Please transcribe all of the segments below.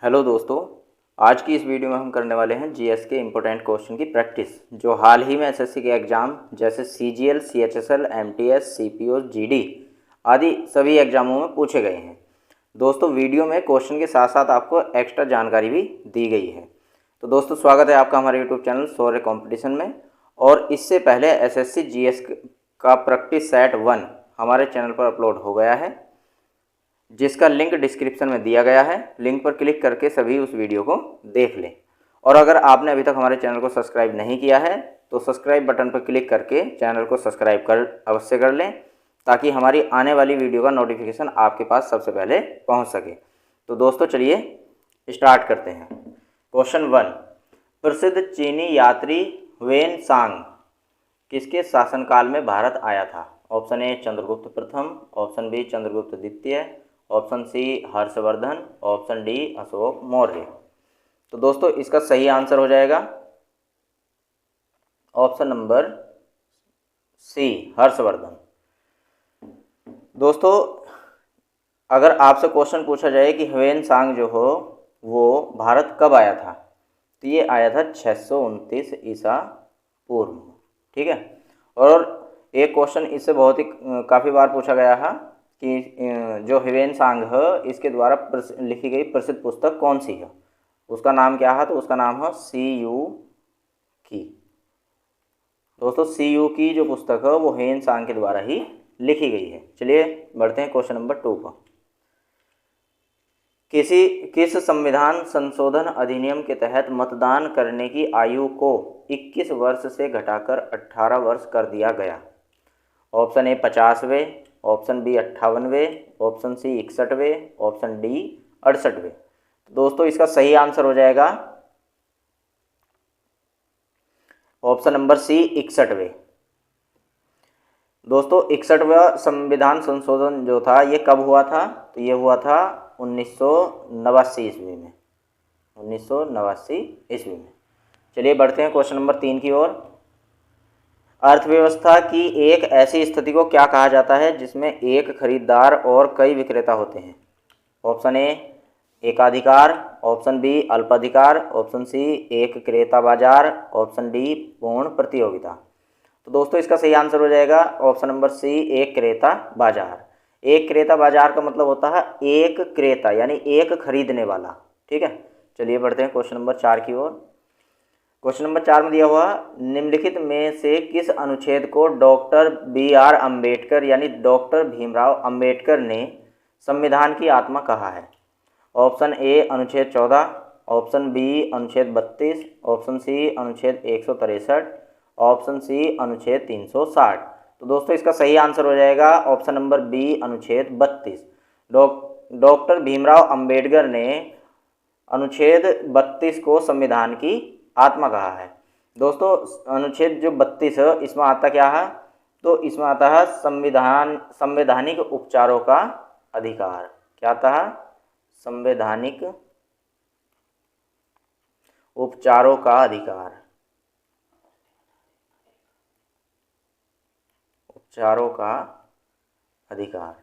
Hello दोस्तों, आज की इस वीडियो में हम करने वाले हैं जीएस के इम्पोर्टेंट क्वेश्चन की प्रैक्टिस जो हाल ही में एसएससी के एग्ज़ाम जैसे CGL, CHSL, MTS, CPO, GD आदि सभी एग्ज़ामों में पूछे गए हैं। दोस्तों, वीडियो में क्वेश्चन के साथ साथ आपको एक्स्ट्रा जानकारी भी दी गई है। तो दोस्तों, स्वागत है आपका हमारे यूट्यूब चैनल शौर्य कॉम्पिटिशन में। और इससे पहले एसएससी जीएस का प्रैक्टिस सेट 1 हमारे चैनल पर अपलोड हो गया है, जिसका लिंक डिस्क्रिप्शन में दिया गया है। लिंक पर क्लिक करके सभी उस वीडियो को देख लें। और अगर आपने अभी तक हमारे चैनल को सब्सक्राइब नहीं किया है तो सब्सक्राइब बटन पर क्लिक करके चैनल को सब्सक्राइब अवश्य कर लें, ताकि हमारी आने वाली वीडियो का नोटिफिकेशन आपके पास सबसे पहले पहुंच सके। तो दोस्तों, चलिए स्टार्ट करते हैं। क्वेश्चन 1, प्रसिद्ध चीनी यात्री वेन सांग किसके शासनकाल में भारत आया था? ऑप्शन ए चंद्रगुप्त प्रथम, ऑप्शन बी चंद्रगुप्त द्वितीय, option C Harshavardhan, option D Ashoka Maurya. तो दोस्तों, इसका सही आंसर हो जाएगा ऑप्शन नंबर सी हर्षवर्धन। दोस्तों, अगर आपसे क्वेश्चन पूछा जाए कि ह्वेन सांग जो हो वो भारत कब आया था, तो ये आया था 629 ईसा पूर्व। ठीक है। और एक क्वेश्चन इससे बहुत ही काफ़ी बार पूछा गया है कि जो ह्वेन सांग है इसके द्वारा लिखी गई प्रसिद्ध पुस्तक कौन सी है? उसका नाम क्या है? तो उसका नाम है सी यू की। दोस्तों, सी यू की जो पुस्तक है वो ह्वेन सांग के द्वारा ही लिखी गई है। चलिए बढ़ते हैं क्वेश्चन नंबर 2 पर। किस संविधान संशोधन अधिनियम के तहत मतदान करने की आयु को 21 वर्ष से घटाकर 18 वर्ष कर दिया गया? ऑप्शन ए 50वें, ऑप्शन बी 58वें, ऑप्शन सी 61वें, ऑप्शन डी 68वें। तो दोस्तों, इसका सही आंसर हो जाएगा ऑप्शन नंबर सी 61वें। दोस्तों, 61वां संविधान संशोधन जो था ये कब हुआ था? तो ये हुआ था 1989 ईस्वी में। 1989 ईस्वी में। चलिए बढ़ते हैं क्वेश्चन नंबर 3 की ओर। अर्थव्यवस्था की एक ऐसी स्थिति को क्या कहा जाता है जिसमें एक खरीदार और कई विक्रेता होते हैं? ऑप्शन ए एकाधिकार, ऑप्शन बी अल्पाधिकार, ऑप्शन सी एक क्रेता बाजार, ऑप्शन डी पूर्ण प्रतियोगिता। तो दोस्तों, इसका सही आंसर हो जाएगा ऑप्शन नंबर सी एक क्रेता बाजार। एक क्रेता बाजार का मतलब होता है एक क्रेता यानी एक खरीदने वाला। ठीक है। चलिए बढ़ते हैं क्वेश्चन नंबर 4 की ओर। क्वेश्चन नंबर 4 में दिया हुआ, निम्नलिखित में से किस अनुच्छेद को डॉक्टर बी.आर. अम्बेडकर यानी डॉक्टर भीमराव अम्बेडकर ने संविधान की आत्मा कहा है? ऑप्शन ए अनुच्छेद 14, ऑप्शन बी अनुच्छेद 32, ऑप्शन सी अनुच्छेद 163, ऑप्शन सी अनुच्छेद 360। तो दोस्तों, इसका सही आंसर हो जाएगा ऑप्शन नंबर बी अनुच्छेद 32। डॉक्टर भीमराव अम्बेडकर ने अनुच्छेद 32 को संविधान की आत्मा कहा है। दोस्तों, अनुच्छेद जो 32 है इसमें आता क्या है? तो इसमें आता है संवैधानिक उपचारों का अधिकार। क्या आता है? संवैधानिक उपचारों का अधिकार। उपचारों का अधिकार।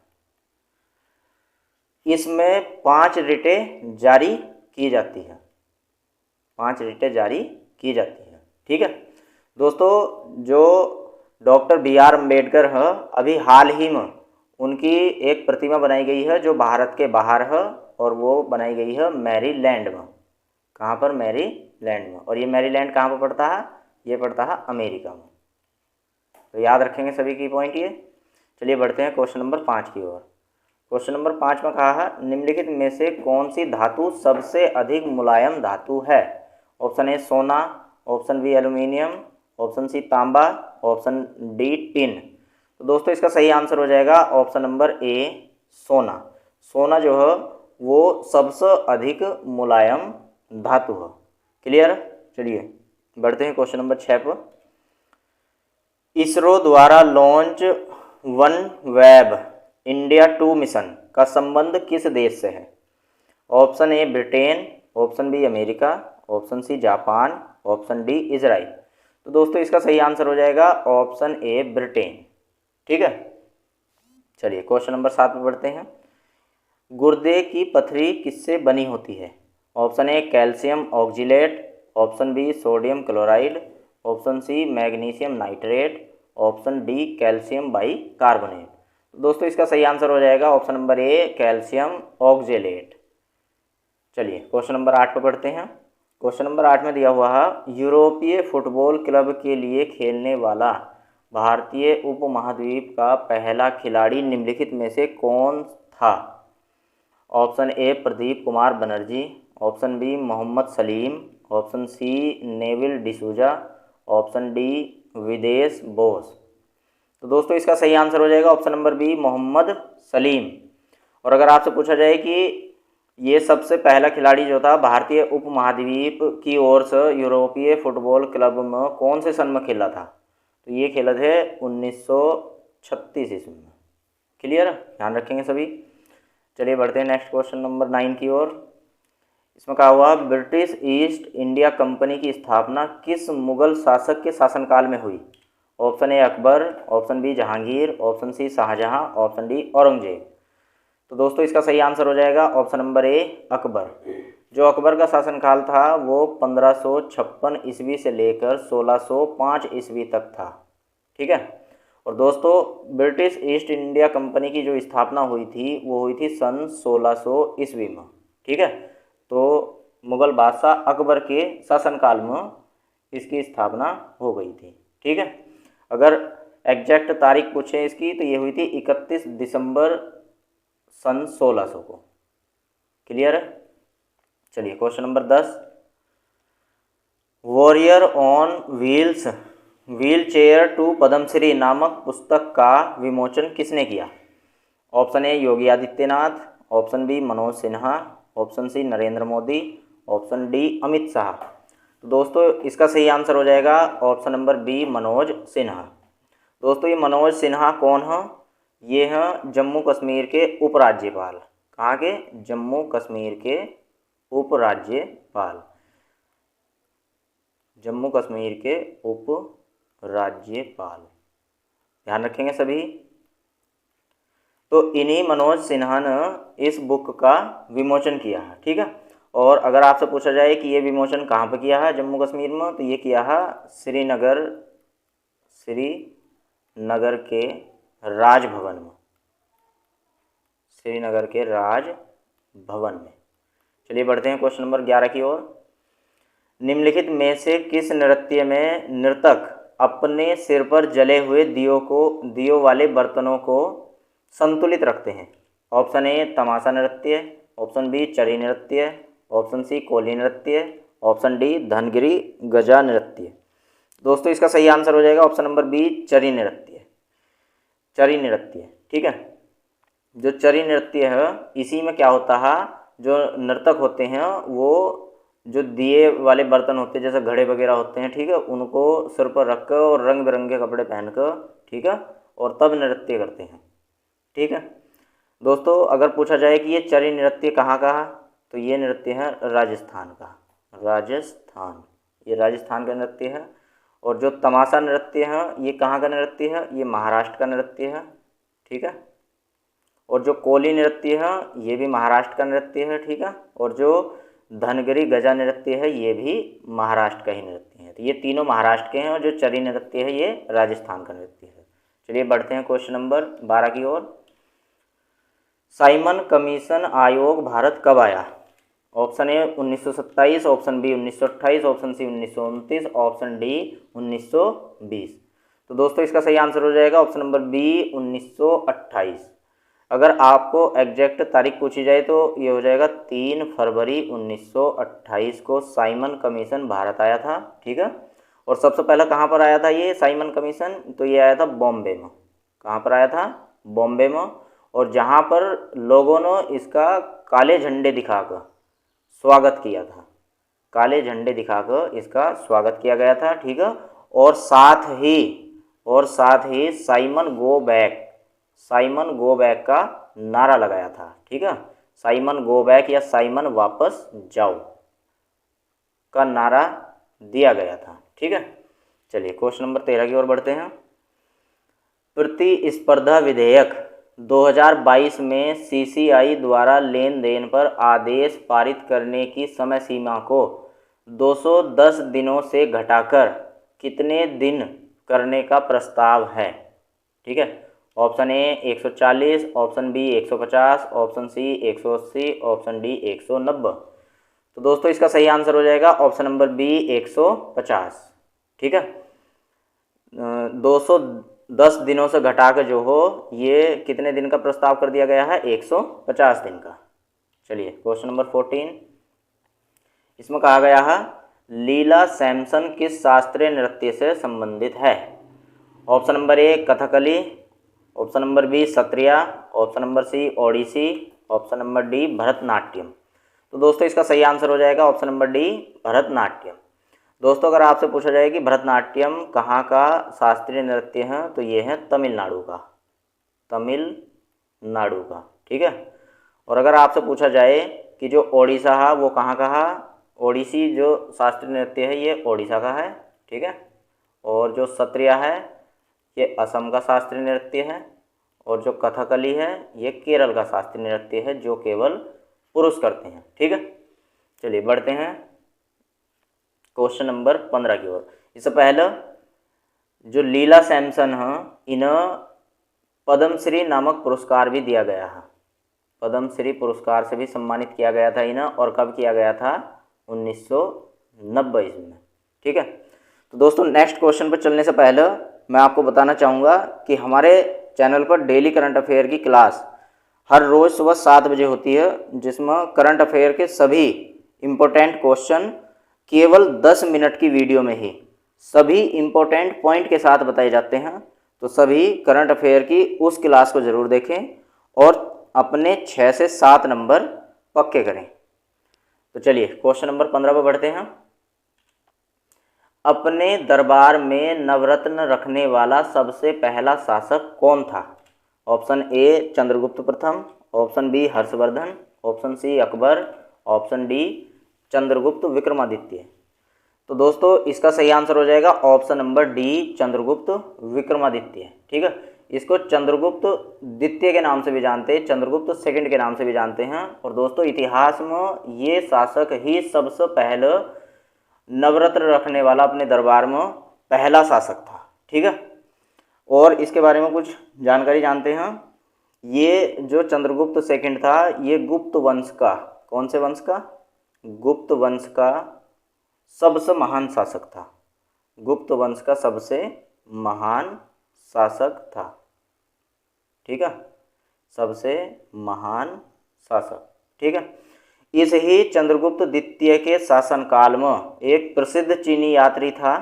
इसमें 5 रिटें जारी की जाती है। 5 रिटें जारी की जाती है। ठीक है। दोस्तों, जो डॉक्टर बी.आर. अम्बेडकर है अभी हाल ही में उनकी एक प्रतिमा बनाई गई है जो भारत के बाहर है, और वो बनाई गई है मैरीलैंड में। कहाँ पर? मैरीलैंड में। और ये मैरीलैंड कहाँ पर पड़ता है? ये पड़ता है अमेरिका में। तो याद रखेंगे सभी की पॉइंट ये। चलिए बढ़ते हैं क्वेश्चन नंबर 5 की ओर। क्वेश्चन नंबर 5 में कहा है, निम्नलिखित में से कौन सी धातु सबसे अधिक मुलायम धातु है? ऑप्शन ए सोना, option B aluminium, option C तांबा, ऑप्शन डी टिन। तो दोस्तों, इसका सही आंसर हो जाएगा ऑप्शन नंबर ए सोना। सोना जो है वो सबसे अधिक मुलायम धातु है। क्लियर? चलिए बढ़ते हैं क्वेश्चन नंबर 6 पर। इसरो द्वारा launch one web India 2 mission का संबंध किस देश से है? Option A Britain, option B America, option C Japan, option D Israel. तो दोस्तों, इसका सही आंसर हो जाएगा ऑप्शन ए ब्रिटेन। ठीक है। चलिए क्वेश्चन नंबर 7 पे बढ़ते हैं। गुर्दे की पथरी किससे बनी होती है? Option A calcium oxalate, option B sodium chloride, option C magnesium nitrate, option D calcium bicarbonate. तो दोस्तों इसका सही आंसर हो जाएगा option number A calcium oxalate. चलिए क्वेश्चन नंबर 8 पर पढ़ते हैं। क्वेश्चन नंबर 8 में दिया हुआ है यूरोपीय फुटबॉल क्लब के लिए खेलने वाला भारतीय उपमहाद्वीप का पहला खिलाड़ी निम्नलिखित में से कौन था? Option A Pradeep Kumar Banerjee, option B Mohammed Salim, option C Neville D'Souza, option D Videsh Bose. तो दोस्तों इसका सही आंसर हो जाएगा option number B Mohammed Salim. और अगर आपसे पूछा जाए कि ये सबसे पहला खिलाड़ी जो था भारतीय उपमहाद्वीप की ओर से यूरोपीय फुटबॉल क्लब में कौन से सन में खेला था, तो ये खेला थे 1936 ईस्वी में। क्लियर, ध्यान रखेंगे सभी। चलिए बढ़ते हैं नेक्स्ट क्वेश्चन नंबर 9 की ओर। इसमें कहा हुआ ब्रिटिश ईस्ट इंडिया कंपनी की स्थापना किस मुगल शासक के शासनकाल में हुई? Option A Akbar, option B Jahangir, option C Shahjahan, option D Aurangzeb. तो दोस्तों इसका सही आंसर हो जाएगा ऑप्शन नंबर ए अकबर। जो अकबर का शासनकाल था वो 1556 ईस्वी से लेकर 1605 ईस्वी तक था। ठीक है। और दोस्तों ब्रिटिश ईस्ट इंडिया कंपनी की जो स्थापना हुई थी वो हुई थी सन 1600 ईस्वी में। ठीक है। तो मुग़ल बादशाह अकबर के शासनकाल में इसकी स्थापना हो गई थी। ठीक है। अगर एग्जैक्ट तारीख पूछे इसकी तो ये हुई थी 31 दिसंबर सन 1600 को। क्लियर है। चलिए question number 10, warrior on wheels wheelchair to Padmashri नामक पुस्तक का विमोचन किसने किया? Option A Yogi Adityanath, option B Manoj Sinha, option C Narendra Modi, option D Amit Shah. तो दोस्तों इसका सही आंसर हो जाएगा option number B Manoj Sinha. दोस्तों ये मनोज सिन्हा कौन है? ये हैं जम्मू कश्मीर के उपराज्यपाल। कहाँ के? जम्मू कश्मीर के उपराज्यपाल। जम्मू कश्मीर के उपराज्यपाल, ध्यान रखेंगे सभी। तो इन्हीं मनोज सिन्हा ने इस बुक का विमोचन किया है। ठीक है। और अगर आपसे पूछा जाए कि ये विमोचन कहाँ पर किया है जम्मू कश्मीर में, तो ये किया है श्रीनगर के राजभवन में। श्रीनगर के राजभवन में। चलिए बढ़ते हैं क्वेश्चन नंबर 11 की ओर। निम्नलिखित में से किस नृत्य में नर्तक अपने सिर पर जले हुए दियों वाले बर्तनों को संतुलित रखते हैं? ऑप्शन ए तमाशा नृत्य, ऑप्शन बी चरी नृत्य, ऑप्शन सी कोली नृत्य, ऑप्शन डी धनगिरी गजा नृत्य। दोस्तों इसका सही आंसर हो जाएगा ऑप्शन नंबर बी चरी नृत्य। चरी नृत्य। ठीक है। जो चरी नृत्य है इसी में क्या होता है, जो नर्तक होते हैं वो जो दिए वाले बर्तन होते हैं जैसे घड़े वगैरह होते हैं, ठीक है, उनको सिर पर रख कर और रंग बिरंगे कपड़े पहन कर, ठीक है, और तब नृत्य करते हैं। ठीक है। दोस्तों अगर पूछा जाए कि ये चरी नृत्य कहाँ का है, तो ये नृत्य है राजस्थान का। राजस्थान, ये राजस्थान का नृत्य है। और जो तमाशा नृत्य है ये कहाँ का नृत्य है? ये महाराष्ट्र का नृत्य है। ठीक है। और जो कोली नृत्य है ये भी महाराष्ट्र का नृत्य है। ठीक है। और जो धनगिरी गजा नृत्य है ये भी महाराष्ट्र का ही नृत्य है। तो ये तीनों महाराष्ट्र के हैं और जो चरी नृत्य है ये राजस्थान का नृत्य है। चलिए बढ़ते हैं क्वेश्चन नंबर 12 की ओर। साइमन कमीशन आयोग भारत कब आया? Option A 1927, option B 1928, option C 1929, option D 1920। तो दोस्तों इसका सही आंसर हो जाएगा ऑप्शन नंबर बी 1928। अगर आपको एग्जैक्ट तारीख पूछी जाए तो ये हो जाएगा 3 फरवरी 1928 को साइमन कमीशन भारत आया था। ठीक है। और सबसे पहले कहाँ पर आया था ये साइमन कमीशन? तो ये आया था बॉम्बे में। कहाँ पर आया था? बॉम्बे में। और जहाँ पर लोगों ने इसका काले झंडे दिखाकर स्वागत किया था। काले झंडे दिखाकर इसका स्वागत किया गया था। ठीक है। और साथ ही साइमन गो बैक का नारा लगाया था। ठीक है। साइमन गो बैक या साइमन वापस जाओ का नारा दिया गया था। ठीक है। चलिए क्वेश्चन नंबर 13 की ओर बढ़ते हैं। प्रतिस्पर्धा विधेयक 2022 में सीसीआई द्वारा लेन देन पर आदेश पारित करने की समय सीमा को 210 दिनों से घटाकर कितने दिन करने का प्रस्ताव है? ठीक है, option A 140, option B 150, option C 180, option D 190। तो दोस्तों इसका सही आंसर हो जाएगा ऑप्शन नंबर बी 150। ठीक है, 210 दिनों से घटाकर जो हो ये कितने दिन का प्रस्ताव कर दिया गया है? 150 दिन का। चलिए क्वेश्चन नंबर 14, इसमें कहा गया है लीला सैमसन किस शास्त्रीय नृत्य से संबंधित है? Option number A Kathakali, option number B Sattriya, option number C Odissi, option number D Bharatanatyam. तो दोस्तों इसका सही आंसर हो जाएगा ऑप्शन नंबर डी भरतनाट्यम। दोस्तों अगर आपसे पूछा जाए कि भरतनाट्यम कहाँ का शास्त्रीय नृत्य है तो ये है तमिलनाडु का, तमिलनाडु का। ठीक है, और अगर आपसे पूछा जाए कि जो ओडिशा है वो कहाँ का है, ओडिसी जो शास्त्रीय नृत्य है ये ओडिशा का है। ठीक है, और जो सत्रिया है ये असम का शास्त्रीय नृत्य है, और जो कथकली है ये केरल का शास्त्रीय नृत्य है जो केवल पुरुष करते हैं। ठीक है, चलिए बढ़ते हैं क्वेश्चन नंबर 15 की ओर। इससे पहले जो लीला सैमसन हैं इन्हें पद्मश्री नामक पुरस्कार भी दिया गया है, पद्मश्री पुरस्कार से भी सम्मानित किया गया था इन्हें, और कब किया गया था? 1990 ईस्वी में। ठीक है, तो दोस्तों नेक्स्ट क्वेश्चन पर चलने से पहले मैं आपको बताना चाहूँगा कि हमारे चैनल पर डेली करंट अफेयर की क्लास हर रोज़ सुबह 7 बजे होती है, जिसमें करंट अफेयर के सभी इम्पोर्टेंट क्वेश्चन केवल 10 मिनट की वीडियो में ही सभी इम्पोर्टेंट पॉइंट के साथ बताए जाते हैं। तो सभी करंट अफेयर की उस क्लास को ज़रूर देखें और अपने 6 से 7 नंबर पक्के करें। तो चलिए क्वेश्चन नंबर 15 पर बढ़ते हैं। अपने दरबार में नवरत्न रखने वाला सबसे पहला शासक कौन था? ऑप्शन ए चंद्रगुप्त प्रथम, option B Harshavardhan, option C Akbar, option D Chandragupta Vikramaditya. तो दोस्तों इसका सही आंसर हो जाएगा option number D Chandragupta Vikramaditya. ठीक है, इसको चंद्रगुप्त द्वितीय के नाम से भी जानते हैं, चंद्रगुप्त सेकंड के नाम से भी जानते हैं। और दोस्तों इतिहास में ये शासक ही सबसे पहले नवरत्न रखने वाला अपने दरबार में पहला शासक था। ठीक है, और इसके बारे में कुछ जानकारी जानते हैं। ये जो चंद्रगुप्त सेकंड था ये गुप्त वंश का, कौन से वंश का? गुप्त वंश का सबसे महान शासक था, गुप्त वंश का सबसे महान शासक था। ठीक है, सबसे महान शासक। ठीक है, इस ही चंद्रगुप्त द्वितीय के शासनकाल में एक प्रसिद्ध चीनी यात्री था,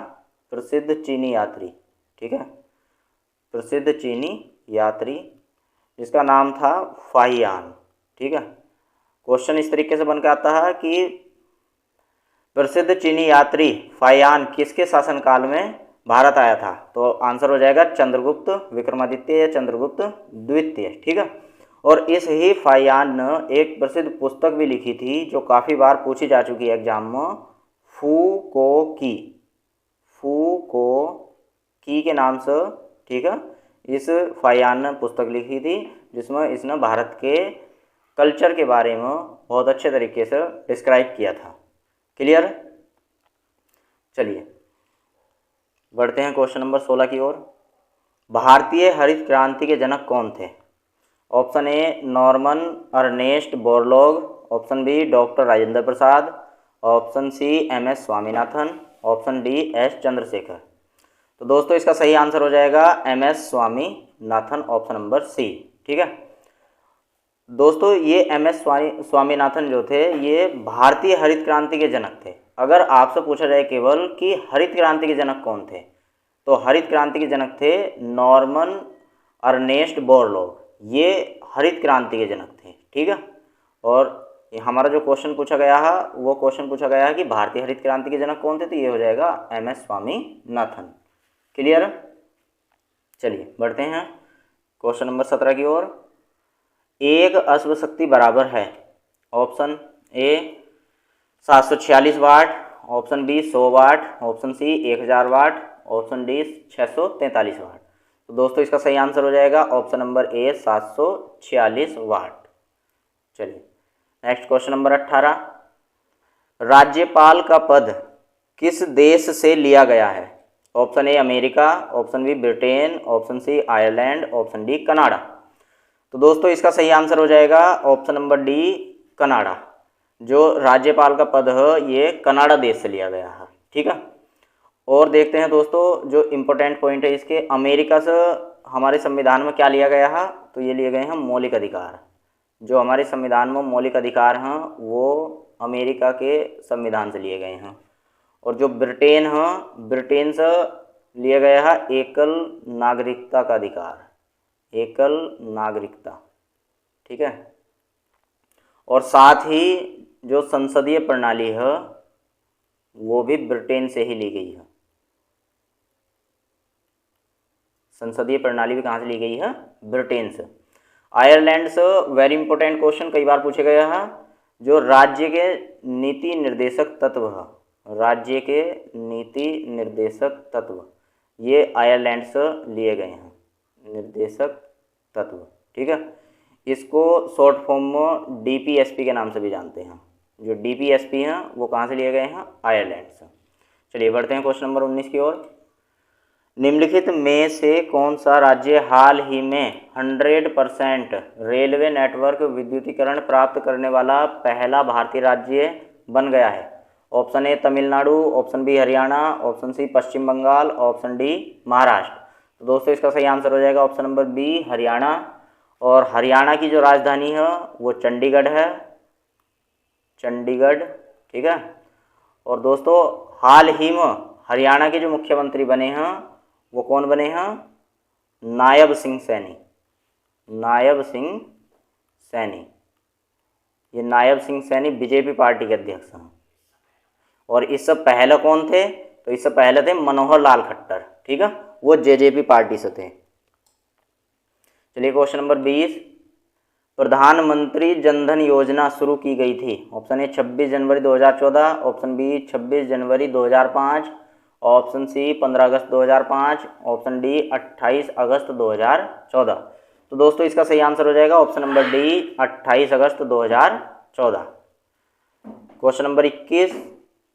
प्रसिद्ध चीनी यात्री। ठीक है, प्रसिद्ध चीनी यात्री जिसका नाम था फाहियान। ठीक है, क्वेश्चन इस तरीके से बनकर आता है कि प्रसिद्ध चीनी यात्री फाहियान किसके शासनकाल में भारत आया था? तो आंसर हो जाएगा चंद्रगुप्त विक्रमादित्य या चंद्रगुप्त द्वितीय। ठीक है, और इस ही फाहियान ने एक प्रसिद्ध पुस्तक भी लिखी थी जो काफ़ी बार पूछी जा चुकी है एग्जाम में, फू को की के नाम से। ठीक है, इस फाहियान ने पुस्तक लिखी थी जिसमें इसने भारत के कल्चर के बारे में बहुत अच्छे तरीके से डिस्क्राइब किया था। क्लियर? चलिए बढ़ते हैं क्वेश्चन नंबर 16 की ओर। भारतीय हरित क्रांति के जनक कौन थे? Option A Norman Ernest Borlaug, option B doctor Rajendra Prasad, option C MS. Swaminathan, option D S. Chandrasekhar. तो दोस्तों इसका सही आंसर हो जाएगा MS. Swaminathan, option number C. ठीक है दोस्तों, ये एम.एस. स्वामीनाथन जो थे ये भारतीय हरित क्रांति के जनक थे। अगर आपसे पूछा जाए केवल कि हरित क्रांति के जनक कौन थे, तो हरित क्रांति के जनक थे नॉर्मन अर्नेस्ट बोरलॉग, ये हरित क्रांति के जनक थे। ठीक है, और हमारा जो क्वेश्चन पूछा गया है वो क्वेश्चन पूछा गया है कि भारतीय हरित क्रांति के जनक कौन थे, तो ये हो जाएगा एम.एस. स्वामीनाथन। क्लियर? चलिए बढ़ते हैं क्वेश्चन नंबर 17 की ओर। एक अश्व शक्ति बराबर है option A 746 watt, option B 100 watt, option C 1000 watt, option D 643 watt. तो दोस्तों इसका सही आंसर हो जाएगा ऑप्शन नंबर ए 746 वाट। चलिए नेक्स्ट क्वेश्चन नंबर 18, राज्यपाल का पद किस देश से लिया गया है? Option A America, option B Britain, option C Ireland, option D Canada. तो दोस्तों इसका सही आंसर हो जाएगा ऑप्शन नंबर डी कनाडा। जो राज्यपाल का पद है ये कनाडा देश से लिया गया है, ठीक है। और देखते हैं दोस्तों जो इम्पोर्टेंट पॉइंट है इसके, अमेरिका से हमारे संविधान में क्या लिया गया है? तो ये लिए गए हैं मौलिक अधिकार। जो हमारे संविधान में मौलिक अधिकार हैं वो अमेरिका के संविधान से लिए गए हैं। और जो ब्रिटेन है, ब्रिटेन से लिया गया है एकल नागरिकता का अधिकार, एकल नागरिकता, ठीक है। और साथ ही जो संसदीय प्रणाली है वो भी ब्रिटेन से ही ली गई है। संसदीय प्रणाली भी कहाँ से ली गई है? ब्रिटेन से। आयरलैंड से वेरी इंपॉर्टेंट क्वेश्चन कई बार पूछे गया है। जो राज्य के नीति निर्देशक तत्व है, राज्य के नीति निर्देशक तत्व, ये आयरलैंड से लिए गए हैं, निर्देशक तत्व, ठीक है। इसको शॉर्ट फॉर्म में डीपीएसपी के नाम से भी जानते हैं। जो डीपीएसपी हैं वो कहाँ से लिए गए हैं? आयरलैंड से। चलिए बढ़ते हैं क्वेश्चन नंबर 19 की ओर। निम्नलिखित में से कौन सा राज्य हाल ही में 100% रेलवे नेटवर्क विद्युतीकरण प्राप्त करने वाला पहला भारतीय राज्य बन गया है? Option A Tamil Nadu, option B Haryana, option C Paschim Bangal, option D Maharashtra. तो दोस्तों इसका सही आंसर हो जाएगा ऑप्शन नंबर बी हरियाणा। और हरियाणा की जो राजधानी है वो चंडीगढ़ है, चंडीगढ़, ठीक है। और दोस्तों हाल ही में हरियाणा के जो मुख्यमंत्री बने हैं वो कौन बने हैं? नायब सिंह सैनी, नायब सिंह सैनी। ये नायब सिंह सैनी बीजेपी पार्टी के अध्यक्ष हैं। और इससे पहले कौन थे? तो इससे पहले थे मनोहर लाल खट्टर, ठीक है, वो जेजेपी पार्टी से थे। चलिए क्वेश्चन नंबर 20, प्रधानमंत्री जनधन योजना शुरू की गई थी? ऑप्शन ए 26 जनवरी 2014, ऑप्शन बी 26 जनवरी 2005, ऑप्शन सी 15 अगस्त 2005, ऑप्शन डी 28 अगस्त 2014। तो दोस्तों इसका सही आंसर हो जाएगा ऑप्शन नंबर डी 28 अगस्त 2014। क्वेश्चन नंबर 21,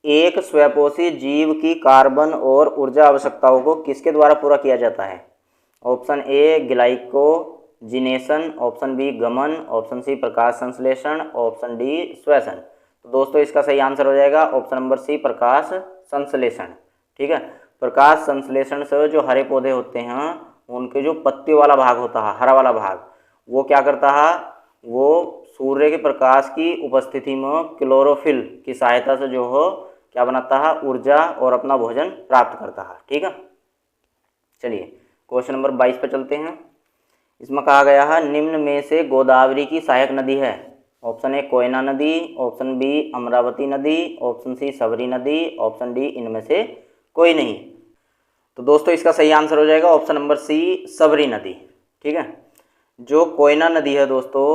एक स्वयंपोषी जीव की कार्बन और ऊर्जा आवश्यकताओं को किसके द्वारा पूरा किया जाता है? ऑप्शन ए ग्लाइकोजिनेशन, ऑप्शन बी गमन, ऑप्शन सी प्रकाश संश्लेषण, ऑप्शन डी श्वसन। तो दोस्तों इसका सही आंसर हो जाएगा ऑप्शन नंबर सी प्रकाश संश्लेषण, ठीक है। प्रकाश संश्लेषण से जो हरे पौधे होते हैं उनके जो पत्तियों वाला भाग होता है, हरा वाला भाग, वो क्या करता है? वो सूर्य के प्रकाश की उपस्थिति में क्लोरोफिल की सहायता से जो हो क्या बनाता है? ऊर्जा और अपना भोजन प्राप्त करता है, ठीक है। चलिए क्वेश्चन नंबर 22 पर चलते हैं। इसमें कहा गया है निम्न में से गोदावरी की सहायक नदी है? ऑप्शन ए कोयना नदी, ऑप्शन बी अमरावती नदी, ऑप्शन सी सबरी नदी, ऑप्शन डी इनमें से कोई नहीं। तो दोस्तों इसका सही आंसर हो जाएगा ऑप्शन नंबर सी सबरी नदी, ठीक है। जो कोयना नदी है दोस्तों,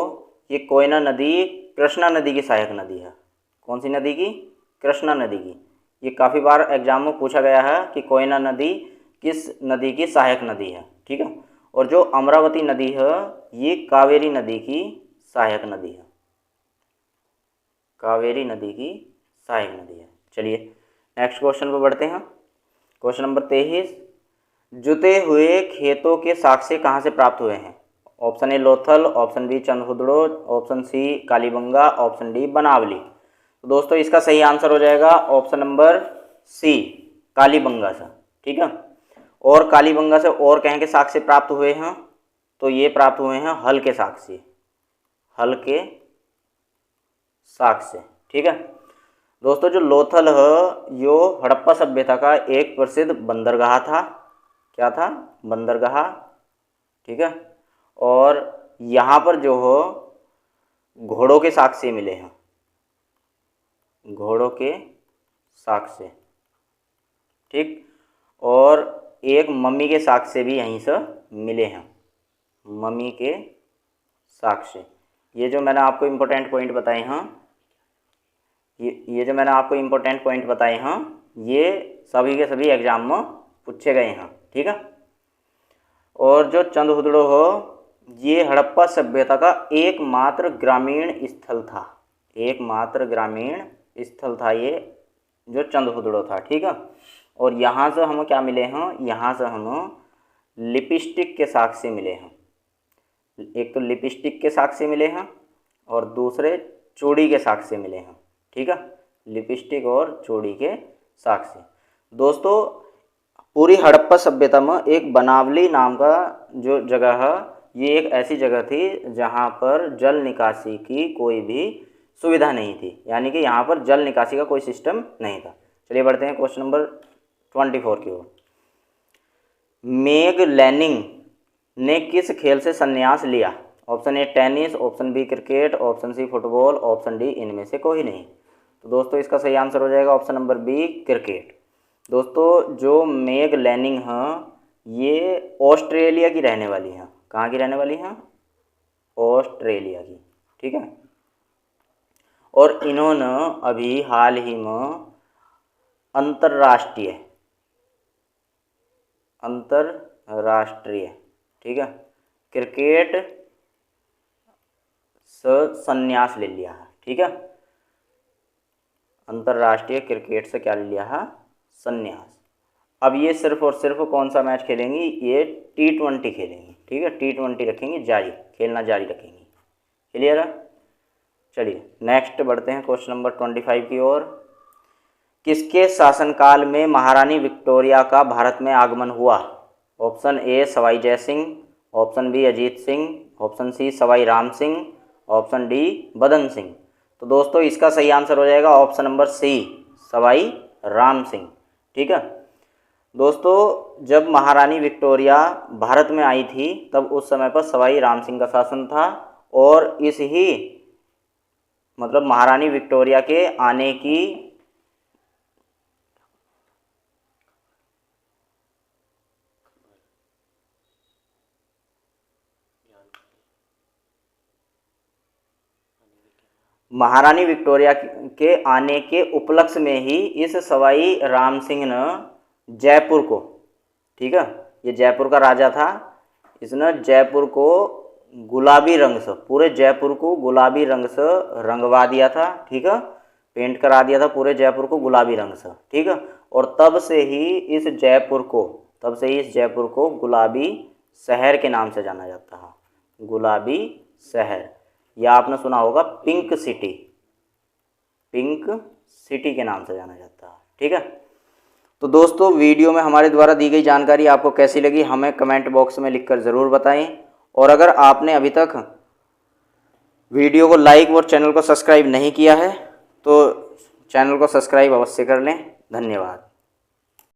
ये कोयना नदी कृष्णा नदी की सहायक नदी है। कौन सी नदी की? कृष्णा नदी की। ये काफ़ी बार एग्जाम में पूछा गया है कि कोयना नदी किस नदी की सहायक नदी है, ठीक है। और जो अमरावती नदी है ये कावेरी नदी की सहायक नदी है, कावेरी नदी की सहायक नदी है। चलिए नेक्स्ट क्वेश्चन पर बढ़ते हैं। क्वेश्चन नंबर 23, जुते हुए खेतों के साक्ष्य कहाँ से प्राप्त हुए हैं? Option A Lothal, option B Chanhudaro, option C Kalibangan, option D Banawali. तो दोस्तों इसका सही आंसर हो जाएगा ऑप्शन नंबर सी कालीबंगा से, ठीक है। और कालीबंगा से और कहीं के साक्ष्य प्राप्त हुए हैं? तो ये प्राप्त हुए हैं हल के साक्ष्य, हल के साक्ष्य, ठीक है। दोस्तों जो लोथल है यो हड़प्पा सभ्यता का एक प्रसिद्ध बंदरगाह था। क्या था? बंदरगाह, ठीक है। और यहाँ पर जो हो घोड़ों के साक्ष्य मिले हैं, घोड़ों के साक्ष्य, ठीक। और एक मम्मी के साक्ष्य भी यहीं से मिले हैं, मम्मी के साक्ष्य। ये जो मैंने आपको इम्पोर्टेंट पॉइंट बताए हैं, ये जो मैंने आपको इम्पोर्टेंट पॉइंट बताए हैं ये सभी के सभी एग्जाम में पूछे गए हैं, ठीक है। और जो चंदहुदड़ो हो ये हड़प्पा सभ्यता का एकमात्र ग्रामीण स्थल था, एकमात्र ग्रामीण स्थल था ये जो चंदहुदड़ो था। ठीक है, और यहाँ से हम क्या मिले हैं, यहाँ से हम लिपस्टिक के साक्ष्य मिले हैं। एक तो लिपस्टिक के साक्ष्य मिले हैं और दूसरे चूड़ी के साक्ष्य मिले हैं। ठीक है, लिपस्टिक और चूड़ी के साक्ष्य। दोस्तों पूरी हड़प्पा सभ्यता में एक बनावली नाम का जो जगह है, ये एक ऐसी जगह थी जहाँ पर जल निकासी की कोई भी सुविधा नहीं थी, यानी कि यहाँ पर जल निकासी का कोई सिस्टम नहीं था। चलिए बढ़ते हैं क्वेश्चन नंबर 24 की ओर। मेग लैनिंग ने किस खेल से संन्यास लिया? Option A tennis, option B cricket, option C football, option D इनमें से कोई नहीं। तो दोस्तों इसका सही आंसर हो जाएगा ऑप्शन नंबर बी क्रिकेट। दोस्तों जो मेग लैनिंग हैं ये ऑस्ट्रेलिया की रहने वाली हैं। कहाँ की रहने वाली हैं? ऑस्ट्रेलिया की। ठीक है, और इन्होंने अभी हाल ही में अंतर्राष्ट्रीय ठीक है क्रिकेट से संन्यास ले लिया है। ठीक है, अंतर्राष्ट्रीय क्रिकेट से क्या ले लिया है? संन्यास। अब ये सिर्फ और सिर्फ कौन सा मैच खेलेंगी? ये T20 खेलेंगी। ठीक है, T20 रखेंगी जारी, खेलना जारी रखेंगी। क्लियर है? चलिए नेक्स्ट बढ़ते हैं क्वेश्चन नंबर 25 की ओर। किसके शासनकाल में महारानी विक्टोरिया का भारत में आगमन हुआ? Option A Sawai Jai Singh, option B Ajit Singh, option C Sawai Ram Singh, option D Badan Singh. तो दोस्तों इसका सही आंसर हो जाएगा option number C Sawai Ram Singh. ठीक है दोस्तों, जब महारानी विक्टोरिया भारत में आई थी तब उस समय पर सवाई राम सिंह का शासन था, और इस ही मतलब महारानी विक्टोरिया के आने की महारानी विक्टोरिया के आने के उपलक्ष्य में ही इस सवाई राम सिंह ने जयपुर को, ठीक है ये जयपुर का राजा था, इसने जयपुर को गुलाबी रंग से, पूरे जयपुर को गुलाबी रंग से रंगवा दिया था। ठीक है, पेंट करा दिया था पूरे जयपुर को गुलाबी रंग से। ठीक है, और तब से ही इस जयपुर को गुलाबी शहर के नाम से जाना जाता है। गुलाबी शहर, या आपने सुना होगा पिंक सिटी के नाम से जाना जाता है। ठीक है, तो दोस्तों वीडियो में हमारे द्वारा दी गई जानकारी आपको कैसी लगी हमें कमेंट बॉक्स में लिखकर ज़रूर बताएं, और अगर आपने अभी तक वीडियो को लाइक और चैनल को सब्सक्राइब नहीं किया है तो चैनल को सब्सक्राइब अवश्य कर लें। धन्यवाद।